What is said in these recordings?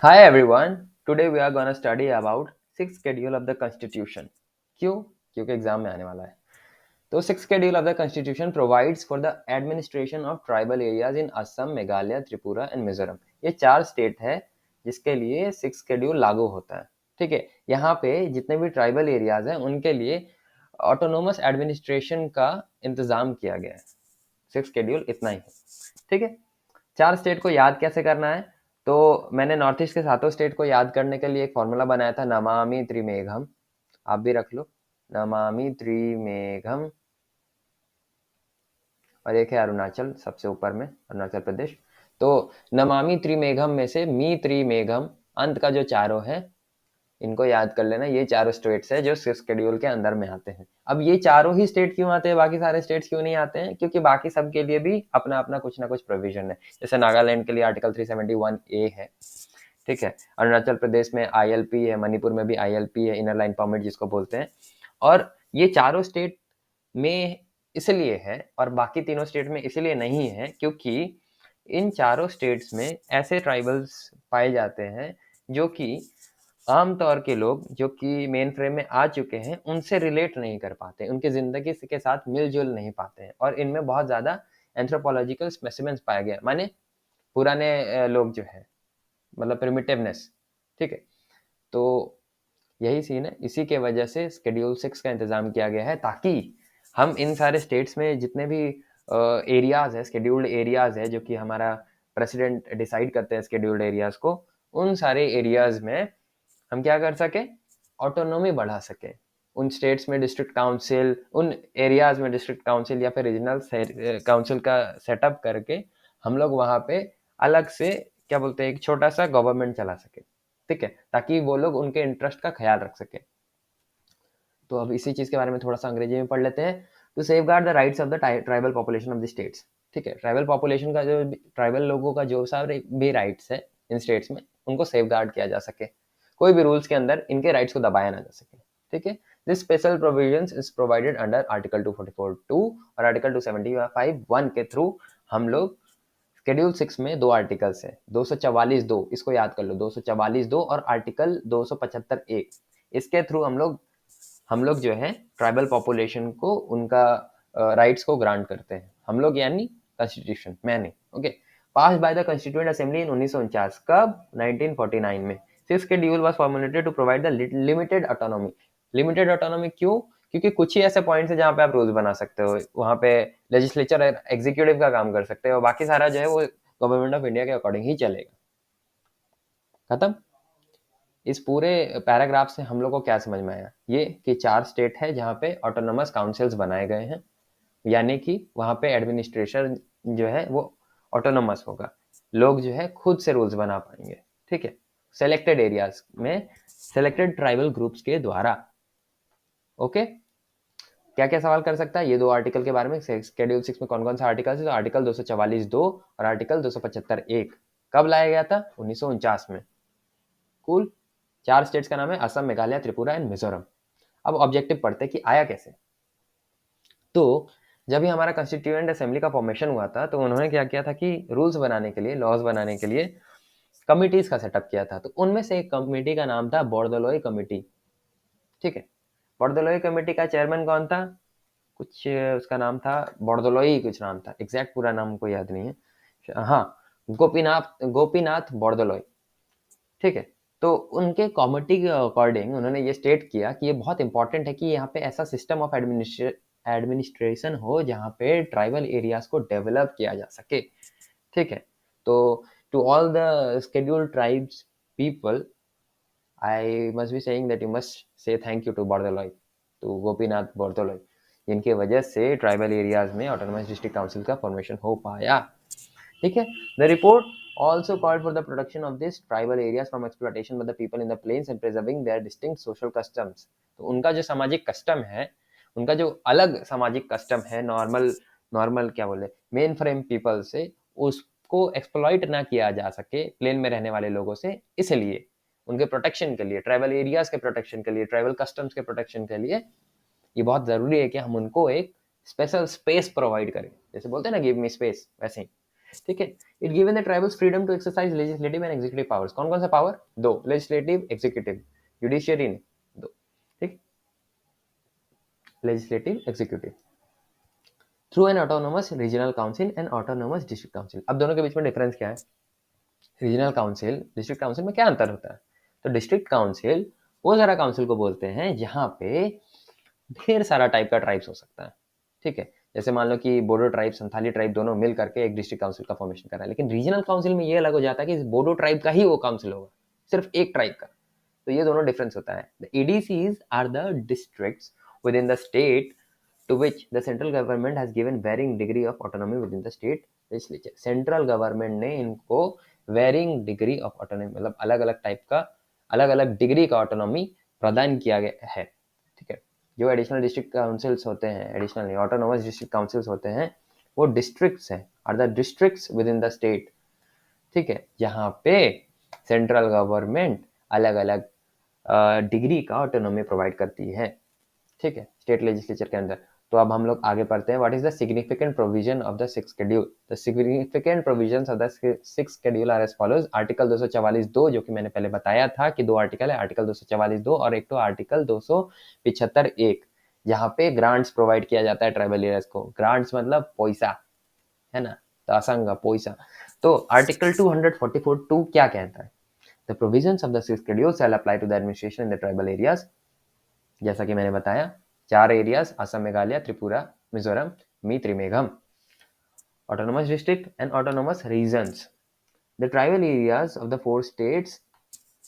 Hi everyone. Today we are going to study about sixth schedule of the Constitution. क्यों? क्योंकि exam में आने वाला है. तो six schedule of the constitution provides for the administration of tribal areas in Assam, Meghalaya, Tripura and Mizoram. ये चार state है जिसके लिए सिक्स शेड्यूल लागू होता है. ठीक है. यहाँ पे जितने भी ट्राइबल एरियाज हैं उनके लिए ऑटोनोमस एडमिनिस्ट्रेशन का इंतजाम किया गया है. सिक्स शेड्यूल इतना ही है. ठीक है. चार स्टेट को याद कैसे करना है? तो मैंने नॉर्थ ईस्ट के सातों स्टेट को याद करने के लिए एक फॉर्मूला बनाया था, नमामि त्रिमेघम. आप भी रख लो, नमामि त्रिमेघम. और एक है अरुणाचल, सबसे ऊपर में अरुणाचल प्रदेश. तो नमामि त्रिमेघम में से मी त्रिमेघम अंत का जो चारों है इनको याद कर लेना. ये चारों स्टेट्स है जो सिक्स शेड्यूल के अंदर में आते हैं. अब ये चारों ही स्टेट क्यों आते हैं, बाकी सारे स्टेट्स क्यों नहीं आते हैं? क्योंकि बाकी सब के लिए भी अपना अपना कुछ ना कुछ प्रोविजन है. जैसे नागालैंड के लिए आर्टिकल 371A है. ठीक है. अरुणाचल प्रदेश में ILP है, मणिपुर में भी ILP है, इनर लाइन परमिट जिसको बोलते हैं. और ये चारों स्टेट में इसलिए है और बाकी तीनों स्टेट में इसलिए नहीं है क्योंकि इन चारों स्टेट्स में ऐसे ट्राइबल्स पाए जाते हैं जो कि आमतौर के लोग जो कि मेन फ्रेम में आ चुके हैं उनसे रिलेट नहीं कर पाते, उनकी जिंदगी के साथ मिलजुल नहीं पाते हैं. और इनमें बहुत ज्यादा एंथ्रोपोलॉजिकल स्पेसिमेंस पाया गया, माने पुराने लोग जो है, मतलब प्रिमिटिवनेस. ठीक है. तो यही सीन है. इसी के वजह से शेड्यूल 6 का इंतजाम किया गया है ताकि हम इन सारे स्टेट्स में जितने भी एरियाज है, शेड्यूल्ड एरियाज है जो कि हमारा प्रेसिडेंट डिसाइड करते हैं शेड्यूल्ड एरियाज को, उन सारे एरियाज में हम क्या कर सके, ऑटोनॉमी बढ़ा सके. उन स्टेट्स में डिस्ट्रिक्ट काउंसिल, उन एरियाज में डिस्ट्रिक्ट काउंसिल या फिर रीजनल काउंसिल का सेटअप करके हम लोग वहाँ पे अलग से क्या बोलते हैं, एक छोटा सा गवर्नमेंट चला सके. ठीक है. ताकि वो लोग उनके इंटरेस्ट का ख्याल रख सके. तो अब इसी चीज के बारे में थोड़ा सा अंग्रेजी में पढ़ लेते हैं. To safeguard the rights of the tribal population of the states. ठीक है. ट्राइबल पॉपुलेशन का जो ट्राइबल लोगों का जो सारे भी राइट्स है इन स्टेट्स में उनको सेव गार्ड किया जा सके, कोई भी रूल्स के अंदर इनके राइट्स को दबाया ना जा सके. ठीक है. This special provisions is provided under article 244(2) और आर्टिकल 275(1) के थ्रू हम लोग शेड्यूल 6 में दो आर्टिकल्स है, 244(2), इसको याद कर लो, 244(2) और आर्टिकल 275(1). इसके थ्रू हम लोग जो है ट्राइबल पॉपुलेशन को उनका राइट्स को ग्रांट करते हैं. हम लोग यानी कॉन्स्टिट्यूशन, मैंने. Okay. Pass by the constituent assembly in 1949. कब? 1949 में. Six schedule was formulated to provide the limited autonomy. Limited autonomy क्यों? क्योंकि कुछ ही ऐसे पॉइंट्स है जहाँ पे आप रूल्स बना सकते हो, वहाँ पे लेजिस्लेचर एग्जीक्यूटिव का काम कर सकते हो, बाकी सारा जो है वो गवर्नमेंट ऑफ इंडिया के अकॉर्डिंग ही चलेगा. खत्म. इस पूरे पैराग्राफ से हम लोग को क्या समझ में आया? ये कि चार स्टेट है जहाँ पे ऑटोनोमस काउंसिल्स बनाए गए हैं, यानी कि वहाँ पे एडमिनिस्ट्रेशन जो है वो ऑटोनोमस होगा, लोग जो है खुद से रूल्स बना पाएंगे. ठीक है. सेलेक्टेड एरियाज में सेलेक्टेड ट्राइबल ग्रुप्स के द्वारा. ओके. क्या क्या सवाल कर सकता है ये दो आर्टिकल के बारे में? शेड्यूल 6 में कौन कौन सा आर्टिकल है? तो आर्टिकल 244(2) और आर्टिकल 275(1). कब लाया गया था? 1949 में. कूल. चार स्टेट्स का नाम है असम, मेघालय, त्रिपुरा एंड मिजोरम. अब ऑब्जेक्टिव पढ़ते कि आया कैसे. तो जब ही हमारा कॉन्स्टिट्यूएंट असेंबली का फॉर्मेशन हुआ था तो उन्होंने क्या किया था कि रूल्स बनाने के लिए, लॉज बनाने के लिए कमिटीज का सेटअप किया था. तो उनमें से एक कमिटी का नाम था बोर्दोलोई कमिटी. ठीक है. बोर्दोलोई कमिटी का चेयरमैन कौन था? कुछ उसका नाम था बोर्दोलोई, कुछ नाम था, एग्जैक्ट पूरा नाम को याद नहीं है. हाँ, गोपीनाथ गोपीनाथ बोर्दोलोई. ठीक है. तो उनके कमिटी के अकॉर्डिंग उन्होंने ये स्टेट किया कि ये बहुत इंपॉर्टेंट है कि यहाँ पे ऐसा सिस्टम ऑफ एडमिनिस्ट्रेशन हो जहाँ पे ट्राइबल एरियाज को डेवलप किया जा सके. ठीक है. तो to all the scheduled tribes people, I must be saying that you must say thank you to Bordoloi, to Gopinath Bordoloi. जिनके वजह से ट्राइबल एरियाज में ऑटोनोमस डिस्ट्रिक्ट काउंसिल का फॉर्मेशन हो पाया. ठीक है. The report also called for the protection of these tribal areas from exploitation by the people in the plains and preserving their distinct social customs. तो उनका जो सामाजिक कस्टम है, उनका जो अलग सामाजिक कस्टम है, नॉर्मल नॉर्मल क्या बोले, मेन फ्रेम पीपल से, उसको एक्सप्लॉइट ना किया जा सके प्लेन में रहने वाले लोगों से, इसलिए उनके प्रोटेक्शन के लिए, ट्राइबल एरियाज के प्रोटेक्शन के लिए, ट्राइबल कस्टम्स के प्रोटेक्शन के लिए ये बहुत जरूरी है कि हम उनको एक स्पेशल स्पेस प्रोवाइड करें. जैसे बोलते हैं ना गिव मी स्पेस, वैसे ही ठीक है। It given the tribals freedom to exercise legislative and executive powers. कौन कौन सा पावर? दो, लेजिस्लेटिव, एग्जीक्यूटिव, जुडिशियरी नहीं, दो, ठीक, legislative, executive, through an autonomous regional council and autonomous district council. अब दोनों के बीच में डिफरेंस क्या है? रीजनल काउंसिल, डिस्ट्रिक्ट काउंसिल में क्या अंतर होता है? तो डिस्ट्रिक्ट काउंसिल वो सारा काउंसिल को बोलते हैं जहां पे ढेर सारा टाइप का ट्राइब्स हो सकता है, ठीक है। जैसे मान लो कि बोडो ट्राइब, संथाली ट्राइब दोनों मिल करके एक डिस्ट्रिक्ट काउंसिल का फॉर्मेशन कर रहा है, लेकिन रीजनल काउंसिल में ये अलग हो जाता है कि बोडो ट्राइब का ही वो काउंसिल होगा, सिर्फ एक ट्राइब का। तो ये दोनों डिफरेंस होता है। The ADCs are the districts within the state to which the central government has given varying degree of autonomy within the state legislature। Central government ने इनको varying degree of autonomy, मतलब अलग अलग type का, अलग अलग degree का autonomy प्रदान किया गया है, ठीक है। जो एडिशनल डिस्ट्रिक्ट काउंसिल्स होते हैं, एडिशनल ऑटोनोमस डिस्ट्रिक्ट काउंसिल्स होते हैं, वो डिस्ट्रिक्ट्स हैं, are the districts within the state, ठीक है, जहाँ पे सेंट्रल गवर्नमेंट अलग अलग डिग्री का ऑटोनॉमी प्रोवाइड करती है, ठीक है, स्टेट लेजिस्लेचर के अंदर। तो अब हम लोग आगे पढ़ते हैं, what is the significant provision of the six schedule. The significant provisions of the six schedule are as follows. Article 244(2), जो कि मैंने पहले बताया था कि दो आर्टिकल है, आर्टिकल 244(2) और एक तो आर्टिकल 275(1), जहाँ पे ग्रांट्स प्रोवाइड किया जाता है ट्राइबल एरियाज को। ग्रांट्स मतलब पैसा, है ना, तो असंग पैसा। तो आर्टिकल 244(2) क्या कहता है? The provisions of the six schedule shall apply to the administration in the tribal areas. जैसा कि मैंने बताया, 4 एरियाज, असम, मेघालय, त्रिपुरा, मिजोरम, त्रिमेघम, autonomous district and autonomous regions। The tribal areas of the 4 states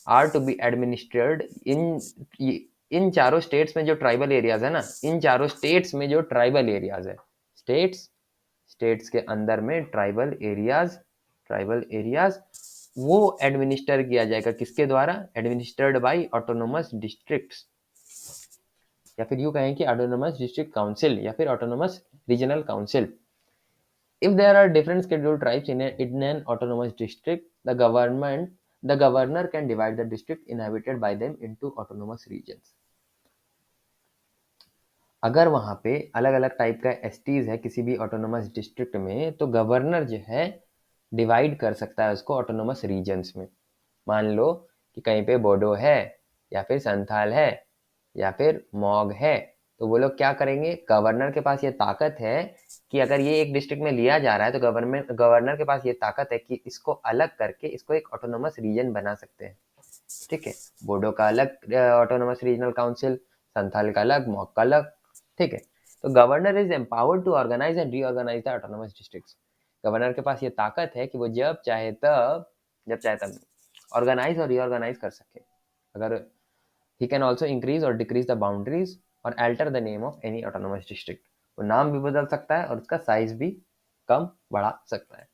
are to be administered इन चारों states में जो tribal areas है ना, इन चारों स्टेट्स में जो ट्राइबल एरियाज है, स्टेट्स के अंदर में ट्राइबल एरियाज वो एडमिनिस्टर किया जाएगा किसके द्वारा? एडमिनिस्टर्ड बाय ऑटोनोमस डिस्ट्रिक्ट्स, या फिर यूं कहें कि ऑटोनोमस डिस्ट्रिक्ट काउंसिल या फिर autonomous regional council. If there are different scheduled tribes in an autonomous district, the governor can divide the district inhabited by them into autonomous regions। अगर वहां पे अलग अलग टाइप का एसटीज है किसी भी ऑटोनोमस डिस्ट्रिक्ट में, तो गवर्नर जो है डिवाइड कर सकता है उसको ऑटोनोमस रीजन्स में। मान लो कि कहीं पे बोडो है, या फिर संथाल है, या फिर मॉग है, तो वो लोग क्या करेंगे? गवर्नर के पास ये ताकत है कि अगर ये एक डिस्ट्रिक्ट में लिया जा रहा है, तो गवर्नर के पास ये ताकत है कि इसको अलग करके इसको एक ऑटोनोमस रीजन बना सकते हैं, ठीक है। बोडो का अलग ऑटोनोमस रीजनल काउंसिल, संथाल का अलग, मॉग का अलग, ठीक है। तो governor is empowered to organise and reorganise the autonomous districts. Governor के पास ये ताकत है कि वो जब चाहे तब ऑर्गेनाइज और रीऑर्गेनाइज कर सके। अगर he can also increase or decrease the boundaries or alter the name of any autonomous district। वो नाम भी बदल सकता है और उसका साइज भी कम बढ़ा सकता है,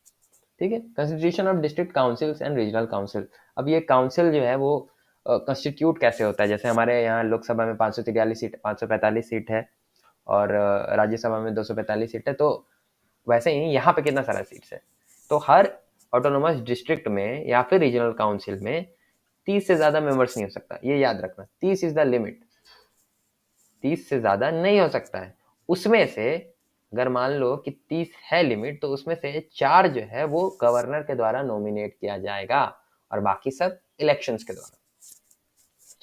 ठीक है। Constitution of district councils and regional council. अब ये काउंसिल जो है वो कंस्टिट्यूट कैसे होता है? जैसे हमारे यहाँ लोकसभा में 543 सीट, 545 सीट है, और राज्यसभा में 245 सीट है, तो वैसे ही यहाँ पे कितना सारा सीट्स है? तो हर ऑटोनोमस डिस्ट्रिक्ट में या फिर रीजनल काउंसिल में 30 से ज्यादा मेंबर्स नहीं हो सकता, ये याद रखना, 30 इज द लिमिट, 30 से ज्यादा नहीं हो सकता है। उसमें से अगर मान लो कि 30 है लिमिट, तो उसमें से 4 जो है वो गवर्नर के द्वारा नॉमिनेट किया जाएगा और बाकी सब इलेक्शंस के द्वारा,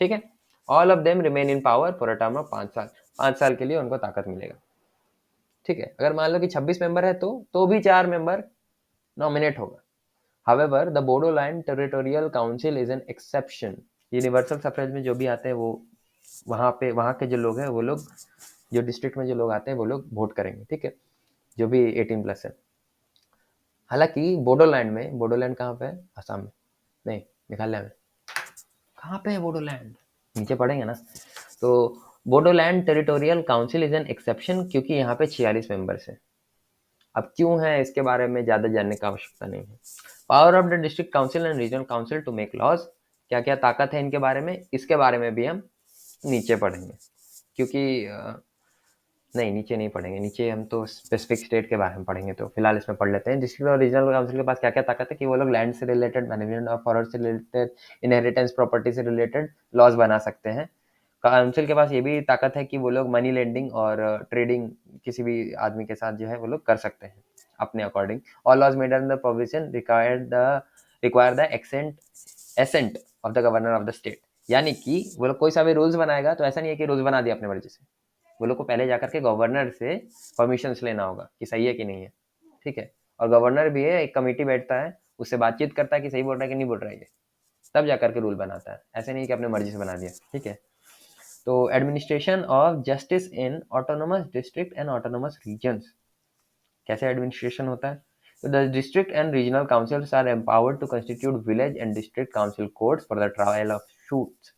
ठीक है। All of them remain in power for a term of 5 साल। 5 साल के लिए उनको ताकत मिलेगा, ठीक है। अगर मान लो कि 26 मेंबर है तो भी 4 मेंबर नॉमिनेट होगा। However, the Bodoland Territorial Council is an exception। Universal suffrage में जो भी आते हैं वो वहाँ के जो लोग हैं वो लोग, जो डिस्ट्रिक्ट में जो लोग आते हैं वो लोग वोट करेंगे, ठीक है, जो भी 18+ है। हालांकि बोडोलैंड कहाँ पे है? असम में नहीं, मेघालय में। कहाँ पे है बोडोलैंड? नीचे पढ़ेंगे ना। तो Bodoland territorial council is an exception, क्योंकि यहाँ पे 46 मेंबर्स है। अब क्यों है इसके बारे में ज़्यादा जानने की आवश्यकता नहीं है। Power of the district council and regional council to make laws. क्या क्या ताकत है इनके बारे में, इसके बारे में भी हम नीचे पढ़ेंगे, क्योंकि नहीं, नीचे नहीं पढ़ेंगे, नीचे हम तो स्पेसिफिक स्टेट के बारे में पढ़ेंगे। तो फिलहाल इसमें पढ़ लेते हैं। डिस्ट्रिक्ट और रीजनल काउंसिल के पास क्या क्या ताकत है कि वो लोग लैंड से रिलेटेड, मैनेजमेंट ऑफ फॉरेस्ट से रिलेटेड, इनहेरिटेंस प्रॉपर्टी से रिलेटेड लॉज बना सकते हैं। काउंसिल के पास ये भी ताकत है कि वो लोग मनी लेंडिंग और ट्रेडिंग किसी भी आदमी के साथ जो है वो लोग कर सकते हैं। अपने according. All laws made under provision require the assent of the governor of the state. यानी कि वो लोग कोई सा भी रूल्स बनाएगा तो ऐसा नहीं है कि रूल्स बना दिया अपने मर्जी से, वो लोग को पहले जाकर के गवर्नर से परमिशन लेना होगा कि सही है कि नहीं है, ठीक है। और गवर्नर भी है, एक कमेटी बैठता है, उससे बातचीत करता है कि सही बोल रहा है कि नहीं बोल रहा है ये, तब जाकर के रूल बनाता है, ऐसे नहीं कि अपने मर्जी से बना दिया, ठीक है। तो administration of justice in autonomous district and autonomous regions, कैसे एडमिनिस्ट्रेशन होता है? तो the district and regional councils are empowered to constitute village and district council courts for the trial of suits.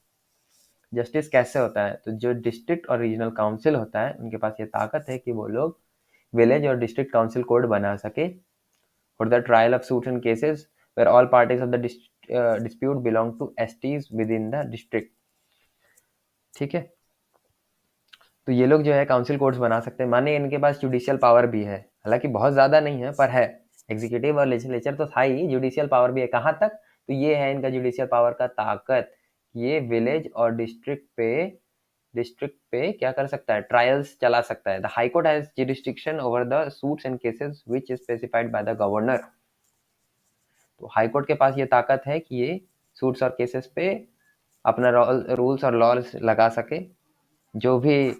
Justice कैसे होता है? तो जो डिस्ट्रिक्ट और रीजनल काउंसिल होता है उनके पास ये ताकत है कि वो लोग विलेज और डिस्ट्रिक्ट काउंसिल कोड बना सके for the trial of suits in cases where all parties of the dispute belong to STs within the district, ठीक है। तो ये लोग जो है काउंसिल कोर्ट्स बना सकते हैं, माने इनके पास जुडिशियल पावर भी है, हालांकि बहुत ज़्यादा नहीं है पर है। एग्जीक्यूटिव और लेजिस्लेचर तो था ही, जुडिशियल पावर भी है। कहाँ तक? तो ये है इनका जुडिशियल पावर का ताकत, ये विलेज और डिस्ट्रिक्ट पे क्या कर सकता है? ट्रायल्स चला सकता है। The high court has jurisdiction over the suits and cases which is specified by the governor. तो हाई कोर्ट के पास ये ताकत है कि ये सूट्स और केसेस पे अपना रूल्स और लॉज लगा सके। जो भी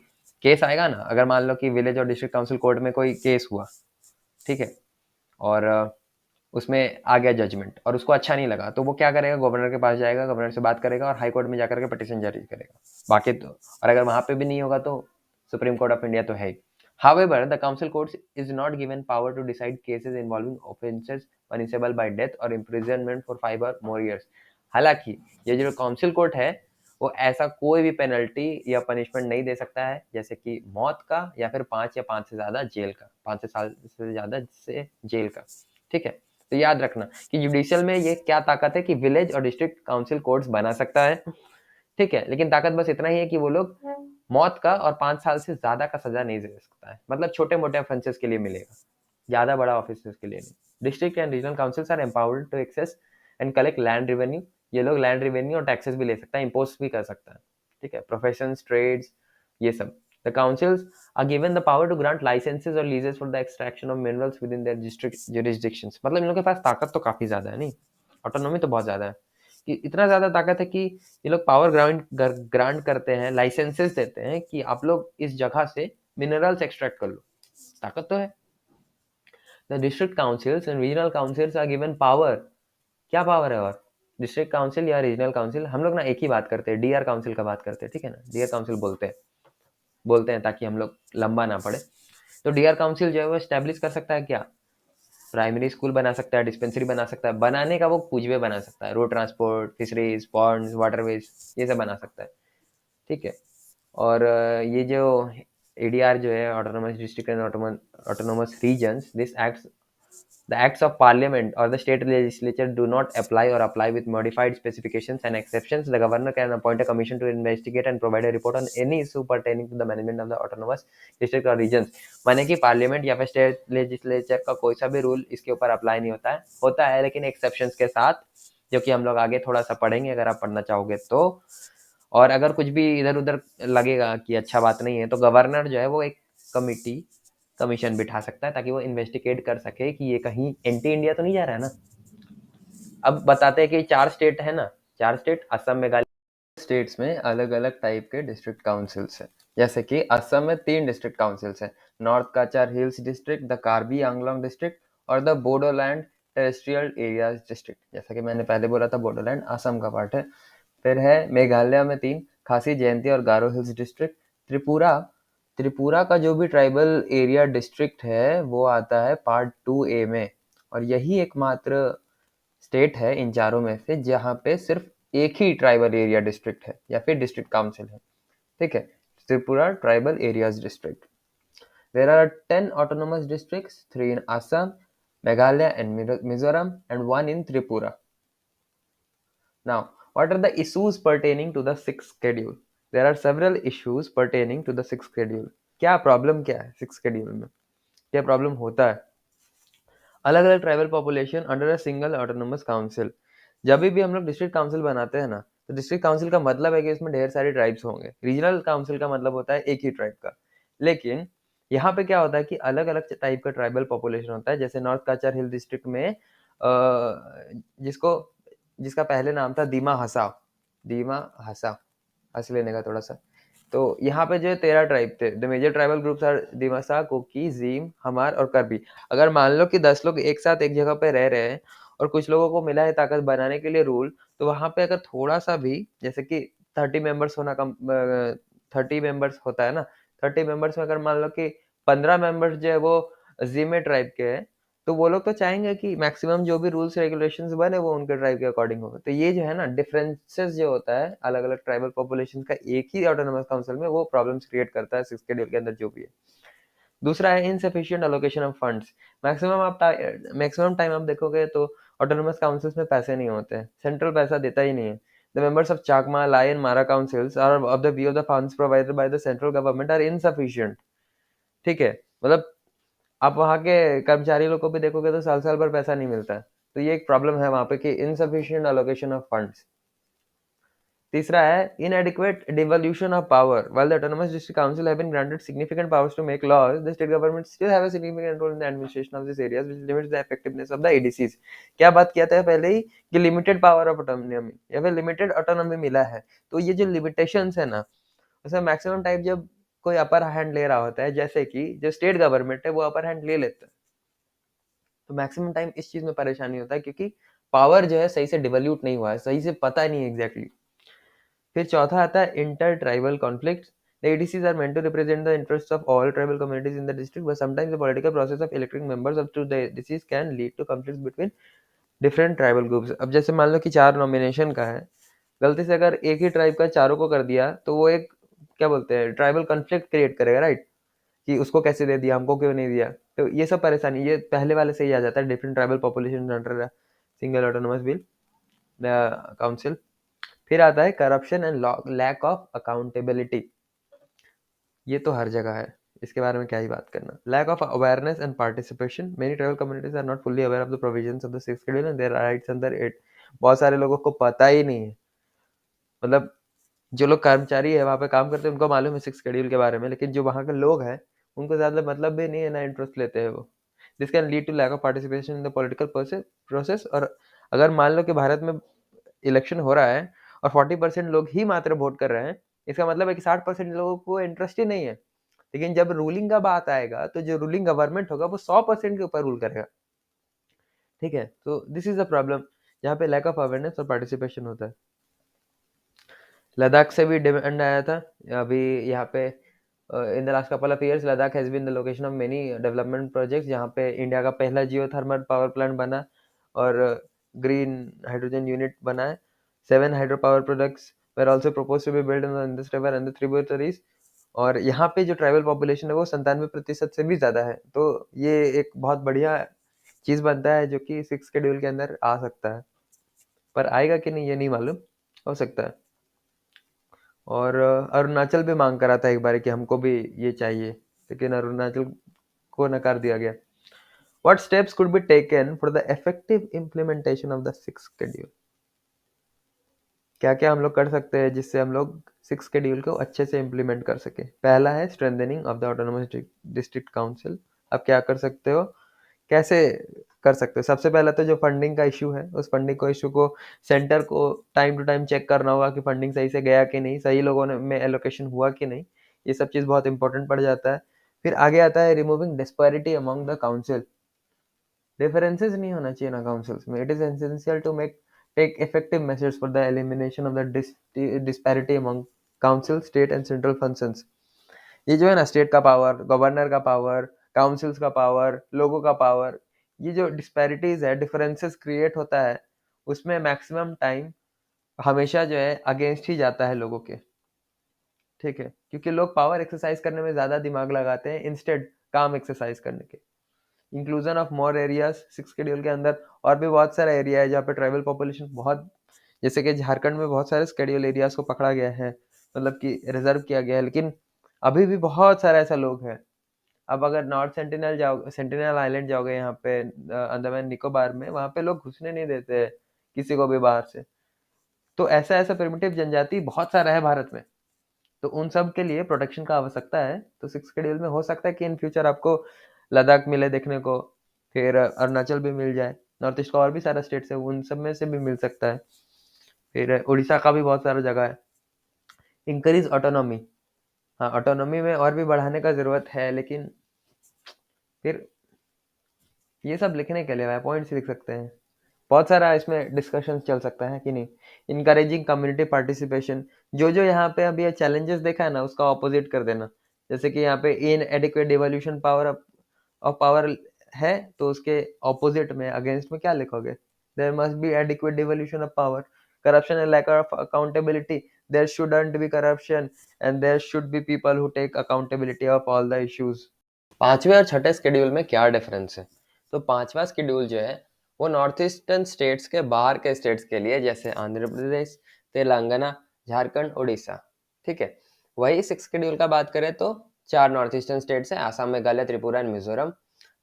केस आएगा ना, अगर मान लो कि विलेज और डिस्ट्रिक्ट काउंसिल कोर्ट में कोई केस हुआ, ठीक है, और उसमें आ गया जजमेंट और उसको अच्छा नहीं लगा, तो वो क्या करेगा? गवर्नर के पास जाएगा, गवर्नर से बात करेगा और हाई कोर्ट में जाकर के पिटीशन जारी करेगा। बाकी तो, और अगर वहां पे भी नहीं होगा तो सुप्रीम कोर्ट ऑफ इंडिया तो है ही। However, the council courts is not given power to decide cases involving offences punishable by death or imprisonment for 5 or more years. हालांकि ये जो काउंसिल कोर्ट है वो ऐसा कोई भी पेनल्टी या पनिशमेंट नहीं दे सकता है, जैसे कि मौत का या फिर 5 या 5 से ज्यादा जेल का, 5 से साल से ज्यादा से जेल का, ठीक है। तो याद रखना कि जुडिशियल में ये क्या ताकत है कि विलेज और डिस्ट्रिक्ट काउंसिल कोर्ट्स बना सकता है, ठीक है। लेकिन ताकत बस इतना ही है कि वो लोग मौत का और 5 साल से ज्यादा का सजा नहीं दे सकता है, मतलब छोटे मोटे ऑफेंसेस के लिए मिलेगा, ज्यादा बड़ा ऑफेंसेस के लिए नहीं। District and regional councils are empowered to access and collect land revenue. ये लोग लैंड रेवेन्यू और टैक्सेस भी ले सकता है, इम्पोज भी कर सकता है, ठीक है। प्रोफेशंस, ट्रेड्स, ये सब। The councils are given the power to grant licenses और leases for the extraction of minerals within their district jurisdictions. मतलब इन लोगों के पास ताकत तो काफी ज्यादा है, नहीं ऑटोनॉमी तो बहुत ज्यादा है, कि इतना ज्यादा ताकत है कि ये लोग पावर ग्रांट करते हैं, लाइसेंसेस देते हैं कि आप लोग इस जगह से मिनरल्स एक्सट्रैक्ट कर लो। ताकत तो है। The district councils and regional councils are given power. क्या पावर है? और डिस्ट्रिक्ट काउंसिल या रीजनल काउंसिल, हम लोग ना एक ही बात करते हैं, डीआर काउंसिल का बात करते हैं, ठीक है ना, डीआर काउंसिल बोलते हैं ताकि हम लोग लंबा ना पड़े। तो डीआर काउंसिल जो है वो स्टैब्लिश कर सकता है क्या? प्राइमरी स्कूल बना सकता है, डिस्पेंसरी बना सकता है, बनाने का वो कुछ भी बना सकता है, road transport, fisheries, ponds, waterways, ये सब बना सकता है, ठीक है। और ये जो एडीआर जो है, autonomous district and autonomous regions, this acts the acts of parliament or the state legislature do not apply or apply with modified specifications and exceptions. The governor can appoint a commission to investigate and provide a report on any issue pertaining to the management of the autonomous district or regions. माने कि parliament या फिर state legislature का कोई सा भी rule इसके ऊपर अप्लाई नहीं होता है लेकिन एक्सेप्शंस के साथ, जो कि हम लोग आगे थोड़ा सा पढ़ेंगे अगर आप पढ़ना चाहोगे तो। और अगर कुछ भी इधर उधर लगेगा कि अच्छा बात नहीं है, तो गवर्नर जो है वो एक कमीशन बिठा सकता है ताकि वो इन्वेस्टिगेट कर सके कि ये कहीं एंटी इंडिया तो नहीं जा रहा है ना। अब बताते हैं कि 4 स्टेट है ना, 4 स्टेट, असम, मेघालय। स्टेट्स में अलग अलग टाइप के डिस्ट्रिक्ट काउंसिल्स हैं, जैसे कि असम में 3 डिस्ट्रिक्ट काउंसिल्स हैं, north Cachar hills district, the Karbi Anglong district और the Bodoland territorial areas district. जैसा कि मैंने पहले बोला था, बोडोलैंड असम का पार्ट है। फिर है मेघालय में 3, खासी, जयंती और गारो हिल्स डिस्ट्रिक्ट। त्रिपुरा का जो भी ट्राइबल एरिया डिस्ट्रिक्ट है वो आता है पार्ट 2A में, और यही एकमात्र स्टेट है इन चारों में से जहाँ पे सिर्फ एक ही ट्राइबल एरिया डिस्ट्रिक्ट है या फिर डिस्ट्रिक्ट काउंसिल है, ठीक है। Tripura tribal areas district. There are 10 autonomous districts, 3 in Assam, Meghalaya and Mizoram and 1 in Tripura. Now, what are the issues pertaining to the sixth schedule? There are several issues pertaining to the sixth schedule. क्या problem क्या है six schedule में? क्या problem होता है? अलग अलग tribal population under a single autonomous council. जब भी हम लोग डिस्ट्रिक्ट काउंसिल बनाते हैं ना, तो डिस्ट्रिक्ट काउंसिल का मतलब है कि इसमें ढेर सारे ट्राइब्स होंगे। रीजनल काउंसिल का मतलब होता है एक ही ट्राइब का। लेकिन यहाँ पे क्या होता है कि अलग अलग टाइप का ट्राइबल पॉपुलेशन होता है। जैसे नॉर्थ काचार हिल डिस्ट्रिक्ट में जिसको जिसका पहले नाम था दीमा हसा, दीमा हसा, हंस लेने का थोड़ा सा। तो यहाँ पे जो 13 ट्राइब थे। The major tribal groups are Dimasa, Kuki, Jeme, Hmar और कर्बी। अगर मान लो कि 10 लोग एक साथ एक जगह पे रह रहे हैं और कुछ लोगों को मिला है ताकत बनाने के लिए रूल, तो वहां पे अगर थोड़ा सा भी, जैसे कि 30 मेंबर्स होना कम, 30 मेंबर्स होता है ना, 30 मेंबर्स में अगर मान लो कि 15 मेंबर्स जो है वो जीमे ट्राइब के हैं, तो वो लोग तो चाहेंगे कि मैक्सिमम जो भी रूल्स रेगुलेशंस बने वो उनके ट्राइब के अकॉर्डिंग हो। तो ये जो है ना डिफरेंसेस जो होता है अलग अलग ट्राइबल पॉपुलेशन का एक ही ऑटोनोमस काउंसिल में, वो प्रॉब्लम्स क्रिएट करता है सिक्स शेड्यूल के अंदर जो भी है। दूसरा है insufficient allocation of funds. Maximum time आप देखोगे तो ऑटोनोमस काउंसिल्स में पैसे नहीं होते हैं, सेंट्रल पैसा देता ही नहीं है। The members of Chakma, Lai, Mara councils are of the view of the funds provided by the central government are insufficient. ठीक है, मतलब आप वहाँ के कर्मचारी लोग को भी देखोगे तो साल साल भर पैसा नहीं मिलता है। तो ये एक प्रॉब्लम है वहाँ पे कि इनसफिशिएंट अलोकेशन ऑफ फंड्स। तीसरा है inadequate devolution of power. While the autonomous district council have been granted significant powers to make laws, the state government still have a significant role in the administration of these areas, which limits the effectiveness of the ADCs. क्या बात किया था पहले ही कि limited power of autonomy या फिर limited autonomy मिला है। तो ये जो लिमिटेशंस है ना, उसमें मैक्सिमम टाइम जब कोई अपर हैंड ले रहा होता है, जैसे कि जो स्टेट गवर्नमेंट है वो अपर हैंड ले लेता है, तो मैक्सिमम टाइम इस चीज में परेशानी होता है क्योंकि पावर जो है सही से डिवल्यूट नहीं हुआ है, सही से पता नहीं एग्जैक्टली। फिर चौथा आता है inter tribal conflict. The ADCs are meant to represent the interests of all tribal communities in the district, but sometimes the political process of electing members up to the ADCs can lead to conflicts between different tribal groups. अब जैसे मान लो कि 4 nomination का है, गलती से अगर एक ही ट्राइब का चारों को कर दिया तो वो एक क्या बोलते हैं ट्राइबल कॉन्फ्लिक्ट क्रिएट करेगा, राइट? कि उसको कैसे दे दिया, हमको क्यों नहीं दिया। तो ये सब परेशानी ये पहले वाले से ही आ जाता है, different tribal population under single autonomous bill council. फिर आता है corruption and lack of accountability. ये तो हर जगह है, इसके बारे में क्या ही बात करना। Lack of awareness and participation. Many tribal communities are not fully aware of the provisions of the sixth schedule and their rights under it. बहुत सारे लोगों को पता ही नहीं है, मतलब जो लोग कर्मचारी है वहाँ पे काम करते हैं उनको मालूम है सिक्स शेड्यूल के बारे में, लेकिन जो वहाँ के लोग हैं उनको ज्यादा मतलब भी नहीं है, ना इंटरेस्ट लेते हैं वो। This can lead to lack of participation in the political process. और अगर मान लो कि भारत में इलेक्शन हो रहा है और 40% लोग ही मात्र वोट कर रहे हैं, इसका मतलब है कि 60% लोगों को इंटरेस्ट ही नहीं है। लेकिन जब रूलिंग का बात आएगा तो जो रूलिंग गवर्नमेंट होगा वो 100% के ऊपर रूल करेगा। ठीक है, तो दिस इज अ प्रॉब्लम जहाँ पे लैक ऑफ अवेयरनेस और पार्टिसिपेशन होता है। लद्दाख से भी डिमांड आया था अभी यहाँ पे। In the last couple of years Ladakh has been the location of many development projects, जहाँ पे इंडिया का पहला जियो थर्मल पावर प्लांट बना और ग्रीन हाइड्रोजन यूनिट बना है। 7 hydro power projects were also proposed to be built in the Indus River and the tributaries। और यहाँ पे जो ट्राइबल पॉपुलेशन है वो 97% से भी ज्यादा है। तो ये एक बहुत बढ़िया चीज बनता है जो कि सिक्स शेड्यूल के अंदर आ सकता है, पर आएगा कि नहीं ये नहीं मालूम, हो सकता है। और अरुणाचल भी मांग करा था एक बार कि हमको भी ये चाहिए, लेकिन अरुणाचल को नकार दिया गया। What steps could be taken for the effective implementation of the sixth schedule? क्या क्या हम लोग कर सकते हैं जिससे हम लोग सिक्स शेड्यूल को अच्छे से इम्प्लीमेंट कर सके। पहला है strengthening of the autonomous district council. अब क्या कर सकते हो, कैसे कर सकते हो? सबसे पहला तो जो फंडिंग का इशू है, उस फंडिंग को इशू को सेंटर को टाइम टू टाइम चेक करना होगा कि फंडिंग सही से गया कि नहीं, सही लोगों ने में एलोकेशन हुआ कि नहीं। ये सब चीज़ बहुत इंपॉर्टेंट पड़ जाता है। फिर आगे आता है removing disparity among the council. Differences नहीं होना चाहिए ना काउंसिल्स में। It is essential to make take effective measures for the elimination of the disparity among council, state and central functions. ये जो है ना स्टेट का पावर, गवर्नर का पावर, काउंसिल्स का पावर, लोगों का पावर, ये जो डिस्पैरिटीज है, डिफरेंसेस क्रिएट होता है, उसमें मैक्सिमम टाइम हमेशा जो है अगेंस्ट ही जाता है लोगों के। ठीक है, क्योंकि लोग पावर एक्सरसाइज करने में ज्यादा दिमाग लगाते हैं इंस्टेड काम एक्सरसाइज करने के। Inclusion of more areas six schedule के अंदर और भी बहुत सारा एरिया है जहाँ पे ट्राइबल पॉपुलेशन बहुत, जैसे कि झारखंड में बहुत सारे शेड्यूल एरियाज को पकड़ा गया है, मतलब कि रिजर्व किया गया है, लेकिन अभी भी बहुत सारे ऐसा लोग हैं। अब अगर नॉर्थ सेंटिनल जाओ, सेंटिनल आइलैंड जाओगे यहाँ पे अंडमान निकोबार में, वहाँ पे लोग घुसने नहीं देते हैं किसी को भी बाहर से। तो ऐसा ऐसा प्रिमिटिव जनजाति बहुत सारा है भारत में। तो उन सब के लिए प्रोटेक्शन का आवश्यकता है। तो 6 शेड्यूल में हो सकता है कि इन फ्यूचर आपको लद्दाख मिले देखने को, फिर अरुणाचल भी मिल जाए, नॉर्थ ईस्ट का और भी सारा स्टेट्स है उन सब में से भी मिल सकता है, फिर उड़ीसा का भी बहुत सारा जगह है। इंक्रीज ऑटोनॉमी, हाँ ऑटोनॉमी में और भी बढ़ाने का जरूरत है, लेकिन फिर ये सब लिखने के लिए पॉइंट्स लिख सकते हैं, बहुत सारा इसमें डिस्कशन चल सकता है कि नहीं। इनकरेजिंग कम्युनिटी पार्टिसिपेशन, जो जो यहाँ पे अभी चैलेंजेस देखा है ना उसका ऑपोजिट कर देना। जैसे कि यहाँ पे inadequate devolution power of power है, तो उसके ऑपोजिट में अगेंस्ट में क्या लिखोगे? There must be adequate devolution of power. Corruption and lack of accountability, there shouldn't be corruption and there should be people who take accountability of all the issues. पांचवें और छठे शेड्यूल में क्या difference है? तो पांचवा शेड्यूल जो है वो नॉर्थ ईस्टर्न स्टेट्स के बाहर के स्टेट्स के लिए, जैसे आंध्र प्रदेश, तेलंगाना, झारखंड, उड़ीसा, ठीक है। वही सिक्स शेड्यूल का बात करें तो 4 नॉर्थ ईस्टर्न स्टेट्स हैं, आसाम, मेघालय, त्रिपुरा एंड मिजोरम।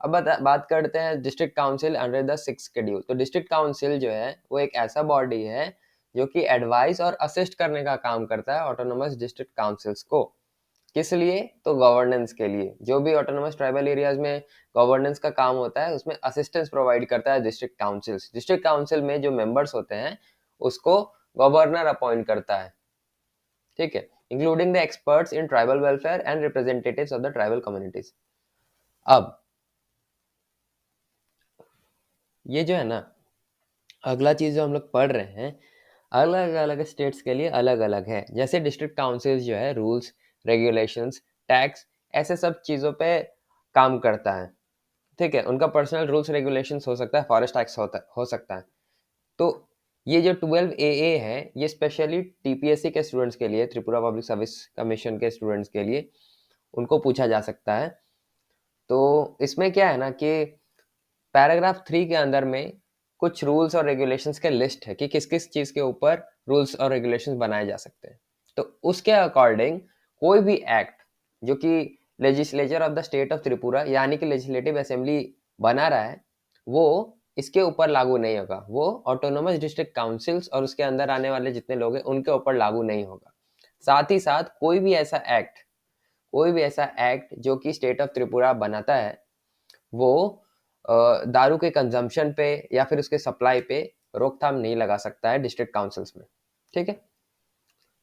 अब बात करते हैं district council under the six schedule. तो डिस्ट्रिक्ट काउंसिल जो है वो एक ऐसा बॉडी है जो कि एडवाइस और असिस्ट करने का काम करता है ऑटोनोमस डिस्ट्रिक्ट काउंसिल्स को। किस लिए? तो गवर्नेंस के लिए। जो भी ऑटोनोमस ट्राइबल एरियाज में गवर्नेंस का काम होता है उसमें असिस्टेंस प्रोवाइड करता है डिस्ट्रिक्ट काउंसिल्स। डिस्ट्रिक्ट काउंसिल में जो मेंबर्स होते हैं उसको गवर्नर अपॉइंट करता है, ठीक है, including the experts in tribal welfare and representatives of the tribal communities. अब ये जो है ना, अगला चीज जो हम लोग पढ़ रहे हैं अलग अलग स्टेट्स के लिए अलग अलग है। जैसे डिस्ट्रिक्ट काउंसिल जो है रूल्स, रेगुलेशंस, टैक्स, ऐसे सब चीजों पे काम करता है, ठीक है। उनका पर्सनल रूल्स रेगुलेशंस हो सकता है, फॉरेस्ट एक्ट हो सकता है। तो ये जो 12 AA है ये स्पेशली TPSC के स्टूडेंट्स के लिए, त्रिपुरा पब्लिक सर्विस कमीशन के स्टूडेंट्स के लिए उनको पूछा जा सकता है। तो इसमें क्या है ना कि पैराग्राफ 3 के अंदर में कुछ रूल्स और रेगुलेशंस के लिस्ट है कि किस किस चीज के ऊपर रूल्स और रेगुलेशंस बनाए जा सकते हैं। तो उसके अकॉर्डिंग कोई भी एक्ट जो कि legislature of the state of Tripura यानी कि लेजिस्लेटिव असेंबली बना रहा है वो इसके ऊपर लागू नहीं होगा। वो ऑटोनोमस डिस्ट्रिक्ट काउंसिल्स और उसके अंदर आने वाले जितने लोग हैं उनके ऊपर लागू नहीं होगा। साथ ही साथ कोई भी ऐसा एक्ट जो कि स्टेट ऑफ त्रिपुरा बनाता है वो दारू के कंजम्पशन पे या फिर उसके सप्लाई पे रोकथाम नहीं लगा सकता है डिस्ट्रिक्ट काउंसिल्स में, ठीक है।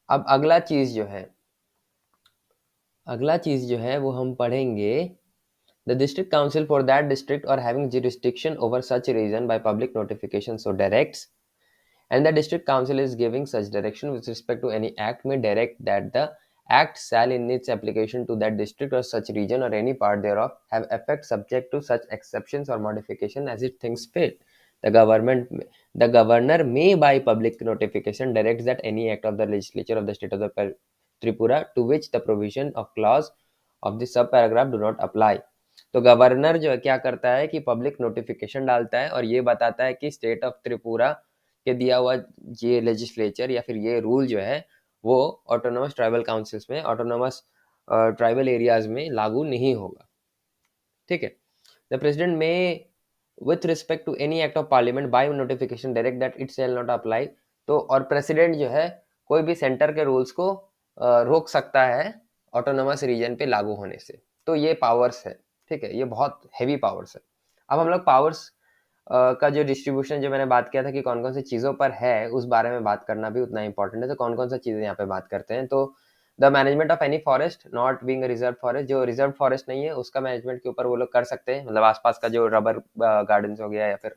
अब अगला चीज जो है वो हम पढ़ेंगे। The district council for that district और having jurisdiction over such region by public notification so directs, and the district council is giving such direction with respect to any act may direct that the act shall in its application to that district or such region or any part thereof have effect subject to such exceptions or modification as it thinks fit. The governor may by public notification directs that any act of the legislature of the state of the Tripura to which the provision of clause of the sub paragraph do not apply. तो governor जो है क्या करता है कि public notification डालता है और ये बताता है कि स्टेट ऑफ त्रिपुरा के दिया हुआ ये लेजिस्लेचर या फिर ये रूल जो है वो ऑटोनोमस ट्राइबल काउंसिल्स में, ऑटोनोमस ट्राइबल एरियाज में लागू नहीं होगा, ठीक है। द प्रेसिडेंट में with respect to any act of parliament by notification direct that it shall not apply। तो और प्रेसिडेंट जो है कोई भी सेंटर के रूल्स को रोक सकता है ऑटोनोमस रीजन पे लागू होने से। तो ये पावर्स है, ठीक है, ये बहुत हेवी पावर्स है। अब हम लोग पावर्स का जो डिस्ट्रीब्यूशन जो मैंने बात किया था कि कौन कौन सी चीज़ों पर है उस बारे में बात करना भी उतना इंपॉर्टेंट है। तो कौन कौन सा चीज़ें यहाँ पे बात करते हैं, तो the management of any forest not being reserve forest, जो रिजर्व फॉरेस्ट नहीं है उसका मैनेजमेंट के ऊपर वो लोग कर सकते हैं। मतलब आसपास का जो रबर गार्डन हो गया या फिर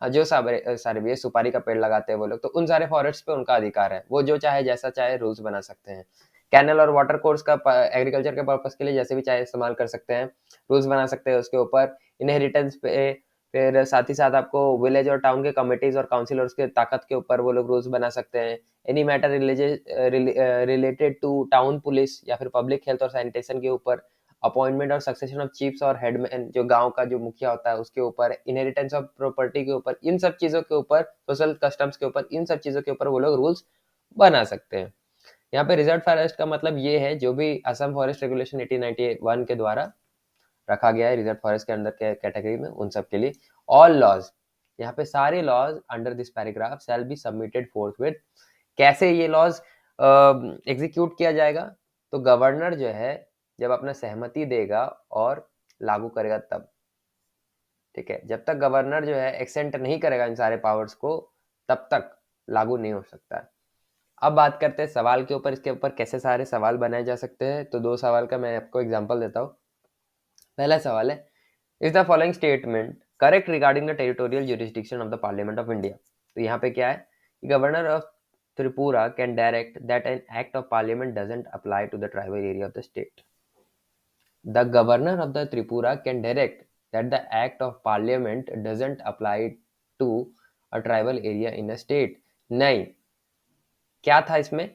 जो सारे भी सुपारी का पेड़ लगाते हैं वो लोग, तो उन सारे फॉरेस्ट पे उनका अधिकार है। वो जो चाहे जैसा चाहे रूल्स बना सकते हैं। कैनल और वाटर कोर्स का एग्रीकल्चर के पर्पस के लिए जैसे भी चाहे इस्तेमाल कर सकते हैं, रूल्स बना सकते हैं उसके ऊपर। इनहेरिटेंस पे, फिर साथ ही साथ आपको विलेज और टाउन के कमिटीज और काउंसिलर्स के ताकत के ऊपर वो लोग रूल्स बना सकते हैं। Any matter related to town police या फिर पब्लिक हेल्थ और सैनिटेशन के ऊपर, अपॉइंटमेंट और सक्सेशन ऑफ चीफ्स और हेडमैन जो गांव का जो मुखिया होता है उसके ऊपर, इनहेरिटेंस ऑफ प्रॉपर्टी के ऊपर, इन सब चीजों के ऊपर, सोशल कस्टम्स के ऊपर, इन सब चीजों के ऊपर वो लोग रूल्स बना सकते हैं। यहाँ पे रिजर्व फॉरेस्ट का मतलब ये है जो भी असम फॉरेस्ट रेगुलेशन 1891 के द्वारा रखा गया है रिजर्व फॉरेस्ट के अंदर के कैटेगरी में, उन सब के लिए ऑल लॉज, यहाँ पे सारे laws under this paragraph shall be submitted forthwith. कैसे ये लॉज एग्जीक्यूट किया जाएगा? तो गवर्नर जो है जब अपना सहमति देगा और लागू करेगा तब, ठीक है। जब तक गवर्नर जो है एक्सेंट नहीं करेगा इन सारे पावर्स को, तब तक लागू नहीं हो सकता है। अब बात करते हैं सवाल के ऊपर, इसके ऊपर कैसे सारे सवाल बनाए जा सकते हैं। तो 2 सवाल का मैं आपको एग्जांपल देता हूँ। पहला सवाल है, is the following statement correct regarding the territorial jurisdiction of the parliament of India? तो यहाँ पे क्या है, governor of Tripura can direct that an act of parliament doesn't apply to the tribal area of the state. The governor of the Tripura can direct that the act of parliament doesn't apply to a tribal area in a state. नहीं, क्या था इसमें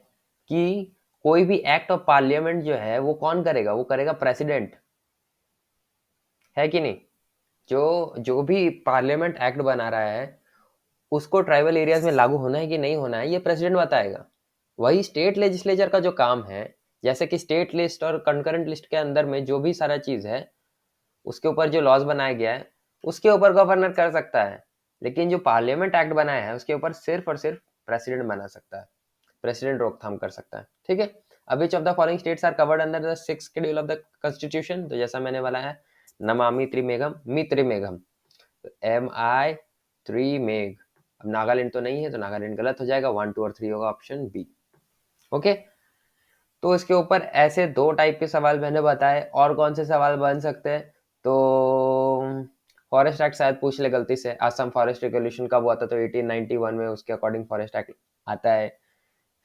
कि कोई भी act of parliament जो है वो कौन करेगा, वो करेगा प्रेसिडेंट, है कि नहीं। जो जो भी पार्लियामेंट एक्ट बना रहा है उसको ट्राइबल एरियाज में लागू होना है कि नहीं होना है, ये प्रेसिडेंट बताएगा। वही स्टेट लेजिस्लेचर का जो काम है, जैसे कि स्टेट लिस्ट और कंकरेंट लिस्ट के अंदर में जो भी सारा चीज है उसके ऊपर जो लॉज बनाया गया है उसके ऊपर गवर्नर कर सकता है, लेकिन जो पार्लियामेंट एक्ट बनाया है उसके ऊपर सिर्फ और सिर्फ प्रेसिडेंट बना सकता है, प्रेसिडेंट रोकथाम कर सकता है, ठीक है। अब which of the following states are covered under the 6th schedule of the constitution? तो जैसा मैंने बोला है, नमामि त्रिमेघम, मी त्रिमेघम, MI 3 मेघ। अब नागालैंड तो नहीं है तो नागालैंड गलत हो जाएगा, 1, 2 और 3 होगा ऑप्शन बी, ओके। तो इसके ऊपर ऐसे 2 टाइप के सवाल मैंने बताए। और कौन से सवाल बन सकते हैं, तो फॉरेस्ट एक्ट शायद पूछ ले गलती से, असम फॉरेस्ट रेगुलेशन कब हुआ था, तो 1891 में उसके अकॉर्डिंग फॉरेस्ट एक्ट आता है।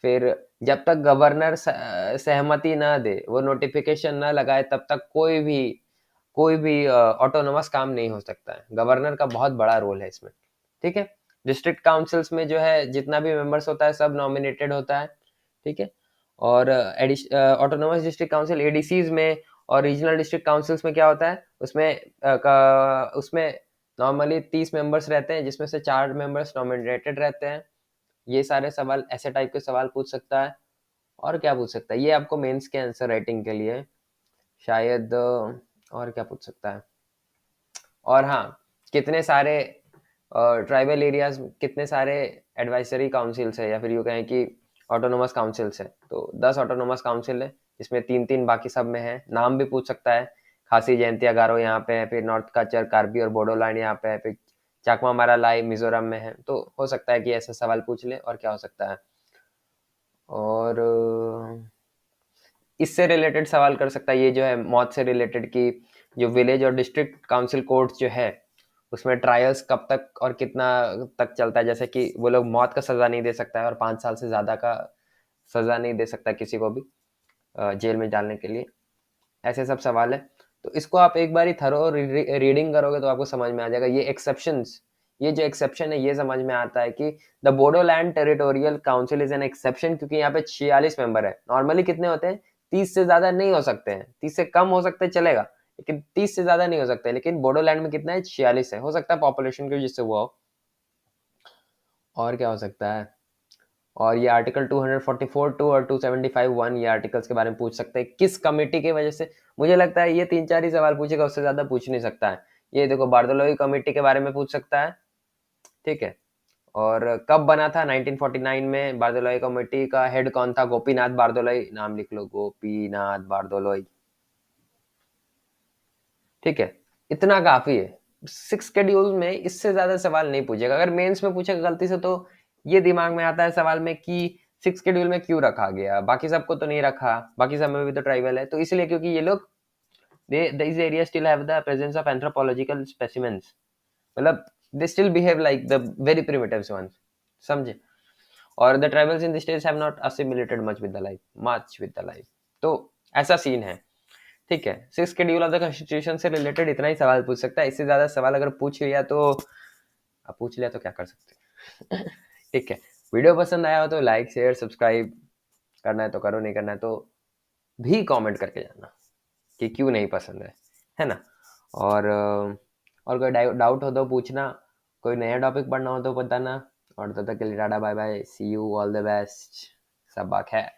फिर जब तक गवर्नर सहमति ना दे, वो नोटिफिकेशन ना लगाए, तब तक कोई भी ऑटोनोमस काम नहीं हो सकता है। गवर्नर का बहुत बड़ा रोल है इसमें, ठीक है। डिस्ट्रिक्ट काउंसिल्स में जो है जितना भी मेंबर्स होता है सब नॉमिनेटेड होता है, ठीक है। और ऑटोनोमस डिस्ट्रिक्ट काउंसिल एडीसीज में और रीजनल डिस्ट्रिक्ट काउंसिल्स में क्या होता है, उसमें नॉर्मली 30 मेंबर्स रहते हैं, जिसमें से 4 मेंबर्स नॉमिनेटेड रहते हैं। ये सारे सवाल, ऐसे टाइप के सवाल पूछ सकता है। और क्या पूछ सकता है, ये आपको मेंस के आंसर राइटिंग के लिए शायद। और क्या पूछ सकता है, और हाँ, कितने सारे ट्राइबल एरियाज, कितने सारे एडवाइजरी काउंसिल्स है, या फिर यूँ कहें कि ऑटोनोमस काउंसिल्स है। तो 10 ऑटोनोमस काउंसिल है, जिसमें 3-3 बाकी सब में है। नाम भी पूछ सकता है, खासी जयंतिया गारो यहाँ पे है, फिर नॉर्थ काचर कार्बी और बोडोलैंड यहाँ पे है, फिर चाकमा मारा लाई मिजोरम में है। तो हो सकता है कि ऐसा सवाल पूछ ले। और क्या हो सकता है, और इससे रिलेटेड सवाल कर सकता है, ये जो है मौत से रिलेटेड की, जो विलेज और डिस्ट्रिक्ट काउंसिल कोर्ट्स जो है उसमें ट्रायल्स कब तक और कितना तक चलता है। जैसे कि वो लोग मौत का सजा नहीं दे सकता है और 5 साल से ज्यादा का सजा नहीं दे सकता किसी को भी जेल में डालने के लिए। ऐसे सब सवाल है। तो इसको आप एक बार थरो रीडिंग करोगे तो आपको समझ में आ जाएगा। ये एक्सेप्शंस, ये जो एक्सेप्शन है ये समझ में आता है कि the Bodoland territorial council is an exception, क्योंकि यहाँ पे 46 मेंबर है। नॉर्मली कितने होते हैं, 30 से ज्यादा नहीं हो सकते हैं, 30 से कम हो सकते हैं चलेगा, लेकिन 30 से ज्यादा नहीं हो सकते। लेकिन बोडोलैंड में कितना है, 46 है। हो सकता है पॉपुलेशन की वजह से हुआ हो। और क्या हो सकता है, और ये आर्टिकल 244 और 275(1) ये आर्टिकल्स के बारे में पूछ सकते हैं, किस कमेटी की वजह से। मुझे लगता है ये 3-4 ही सवाल पूछेगा, उससे ज्यादा पूछ नहीं सकता है। ये देखो, बारदोलोई कमेटी के बारे में पूछ सकता है, ठीक है। और कब बना था, 1949 में। बारदोलोई कमेटी का हेड कौन था, गोपीनाथ बारदोलोई। नाम लिख लो, गोपीनाथ बारदोलोई, ठीक है। इतना काफी है। 6 शेड्यूल में इससे ज्यादा सवाल नहीं पूछेगा। अगर मेंस में पूछेगा गलती से तो ये दिमाग में आता है सवाल में कि 6 शेड्यूल में क्यों रखा गया, बाकी सबको तो नहीं रखा, बाकी सब में भी तो ट्राइबल है। तो इसलिए क्योंकि ये लोग these areas still have the presence of anthropological specimens, मतलब they still behave like the very primitive ones, समझे। और the tribals in the states have not assimilated much with the life। तो ऐसा सीन है, ठीक है। 6 शेड्यूल ऑफ द कॉन्स्टिट्यूशन से related इतना ही सवाल पूछ सकता है। इससे ज्यादा सवाल अगर पूछ लिया तो, अब पूछ लिया तो क्या कर सकते हैं। ठीक है। वीडियो पसंद आया हो तो लाइक शेयर सब्सक्राइब करना है तो करो, नहीं करना है तो भी कमेंट करके जाना कि क्यों नहीं पसंद है ना। और कोई डाउट हो तो पूछना, कोई नया टॉपिक पढ़ना हो तो बताना। और तब तक के लिए tata bye bye, see you, all the best, सब खैर।